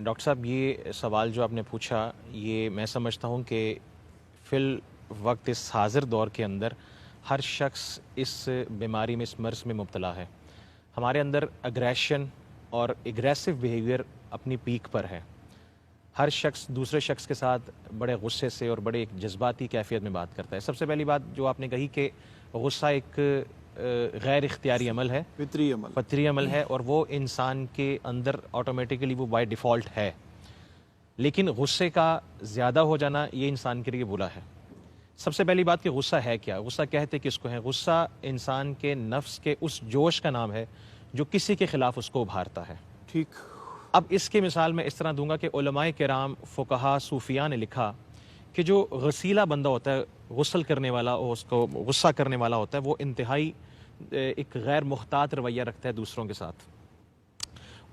Doctor صاحب یہ سوال جو آپ نے پوچھا یہ میں سمجھتا ہوں کہ فی الوقت اس حاضر دور کے اندر ہر شخص اس بیماری میں اس مرض میں مبتلا ہے. ہمارے اندر اگریشن اور اگریسو بیہیویئر اپنی پیک پر ہے. ہر شخص دوسرے شخص کے ساتھ بڑے غصے سے اور بڑے ایک جذباتی کیفیت میں بات کرتا ہے. سب سے پہلی بات جو آپ نے کہی کہ غصہ ایک غیر اختیاری عمل ہے, فطری عمل ہے, اور وہ انسان کے اندر آٹومیٹیکلی وہ بائی ڈیفالٹ ہے. لیکن غصے کا زیادہ ہو جانا یہ انسان کے لیے برا ہے. سب سے پہلی بات کہ غصہ ہے کیا, غصہ کہتے کس کو ہے؟ غصہ انسان کے نفس کے اس جوش کا نام ہے جو کسی کے خلاف اس کو ابھارتا ہے. ٹھیک. اب اس کی مثال میں اس طرح دوں گا کہ علماء کرام, فقہا, صوفیاء نے لکھا کہ جو غسیلہ بندہ ہوتا ہے, غسل کرنے والا, اس کو غصہ کرنے والا ہوتا ہے, وہ انتہائی ایک غیر محتاط رویہ رکھتا ہے دوسروں کے ساتھ.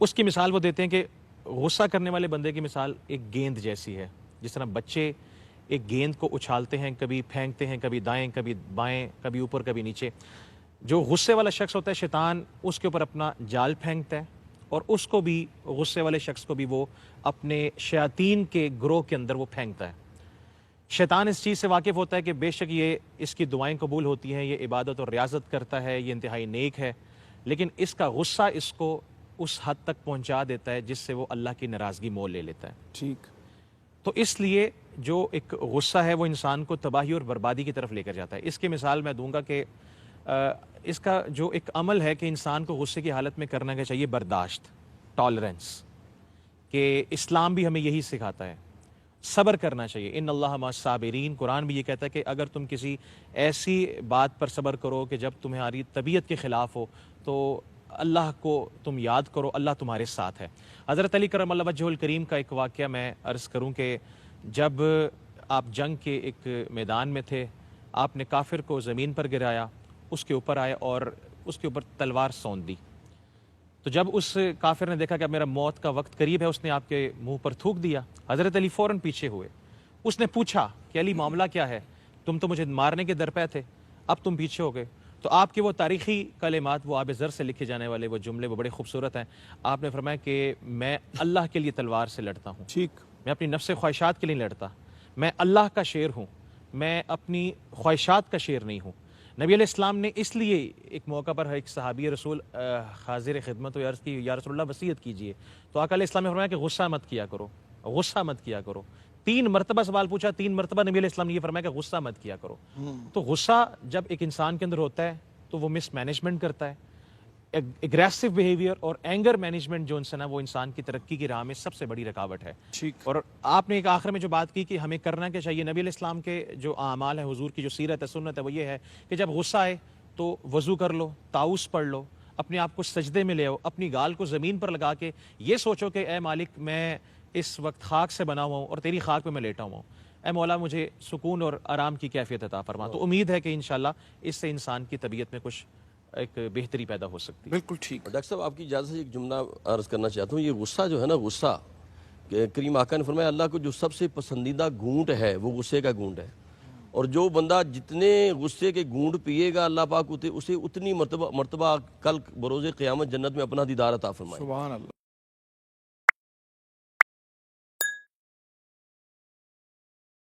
اس کی مثال وہ دیتے ہیں کہ غصہ کرنے والے بندے کی مثال ایک گیند جیسی ہے. جس طرح بچے ایک گیند کو اچھالتے ہیں, کبھی پھینکتے ہیں, کبھی دائیں کبھی بائیں, کبھی اوپر کبھی نیچے. جو غصے والا شخص ہوتا ہے, شیطان اس کے اوپر اپنا جال پھینکتا ہے, اور اس کو بھی, غصے والے شخص کو بھی, وہ اپنے شیاطین کے گروہ کے اندر وہ پھینکتا ہے. شیطان اس چیز سے واقف ہوتا ہے کہ بے شک یہ اس کی دعائیں قبول ہوتی ہیں, یہ عبادت اور ریاضت کرتا ہے, یہ انتہائی نیک ہے, لیکن اس کا غصہ اس کو اس حد تک پہنچا دیتا ہے جس سے وہ اللہ کی ناراضگی مول لے لیتا ہے. ٹھیک. تو اس لیے جو ایک غصہ ہے وہ انسان کو تباہی اور بربادی کی طرف لے کر جاتا ہے. اس کی مثال میں دوں گا کہ اس کا جو ایک عمل ہے کہ انسان کو غصے کی حالت میں کرنا کیا چاہیے, برداشت, ٹالرنس, کہ اسلام بھی ہمیں یہی سکھاتا ہے. صبر کرنا چاہیے, ان اللہ مع الصابرین. قرآن بھی یہ کہتا ہے کہ اگر تم کسی ایسی بات پر صبر کرو کہ جب تمہاری طبیعت کے خلاف ہو تو اللہ کو تم یاد کرو, اللہ تمہارے ساتھ ہے. حضرت علی کرم اللہ وجہہ الکریم کا ایک واقعہ میں عرض کروں کہ جب آپ جنگ کے ایک میدان میں تھے, آپ نے کافر کو زمین پر گرایا, اس کے اوپر آئے اور اس کے اوپر تلوار سونت دی. تو جب اس کافر نے دیکھا کہ اب میرا موت کا وقت قریب ہے, اس نے آپ کے منہ پر تھوک دیا. حضرت علی فوراً پیچھے ہوئے. اس نے پوچھا کہ علی معاملہ کیا ہے, تم تو مجھے مارنے کے درپے تھے, اب تم پیچھے ہو گئے. تو آپ کے وہ تاریخی کلمات, وہ آب زر سے لکھے جانے والے وہ جملے, وہ بڑے خوبصورت ہیں. آپ نے فرمایا کہ میں اللہ کے لیے تلوار سے لڑتا ہوں, ٹھیک. میں اپنی نفس خواہشات کے لیے لڑتا, میں اللہ کا شیر ہوں, میں اپنی خواہشات کا شیر نہیں ہوں. نبی علیہ السلام نے اس لیے ایک موقع پر ایک صحابی رسول حاضر خدمت و عرض کی, یا رسول اللہ وصیت کیجئے. تو آقا علیہ السلام نے فرمایا کہ غصہ مت کیا کرو, غصہ مت کیا کرو. 3 مرتبہ سوال پوچھا, 3 مرتبہ نبی علیہ السلام نے یہ فرمایا کہ غصہ مت کیا کرو. تو غصہ جب ایک انسان کے اندر ہوتا ہے تو وہ مس مینجمنٹ کرتا ہے. اگریسو بیہیویئر اور اینگر مینجمنٹ جو انسان ہے وہ انسان کی ترقی کی راہ میں سب سے بڑی رکاوٹ ہے. اور آپ نے ایک آخر میں جو بات کی کہ ہمیں کرنا کیا چاہیے, نبی علیہ السلام کے جو اعمال ہیں, حضور کی جو سیرت ہے, سنت ہے, وہ یہ ہے کہ جب غصہ آئے تو وضو کر لو, طاؤس پڑھ لو, اپنے آپ کو سجدے میں لے آؤ, اپنی گال کو زمین پر لگا کے یہ سوچو کہ اے مالک میں اس وقت خاک سے بنا ہوا ہوں اور تیری خاک پہ میں لیٹا ہوا ہوں, اے مولا مجھے سکون اور آرام کی کیفیت عطا فرما. تو امید ہے کہ انشاءاللہ اس سے انسان کی طبیعت میں کچھ ایک بہتری پیدا ہو سکتی ہے. بالکل ٹھیک. ڈاکٹر صاحب آپ کی اجازت سے ایک جملہ عرض کرنا چاہتا ہوں. یہ غصہ جو ہے نا, غصہ کہ کریم آقا نے فرمایا اللہ کو جو سب سے پسندیدہ گھونٹ ہے وہ غصے کا گھونٹ ہے, اور جو بندہ جتنے غصے کے گھونٹ پیے گا اللہ پاک اسے اتنی مرتبہ کل بروز قیامت جنت میں اپنا دیدار عطا فرمائے. سبحان اللہ.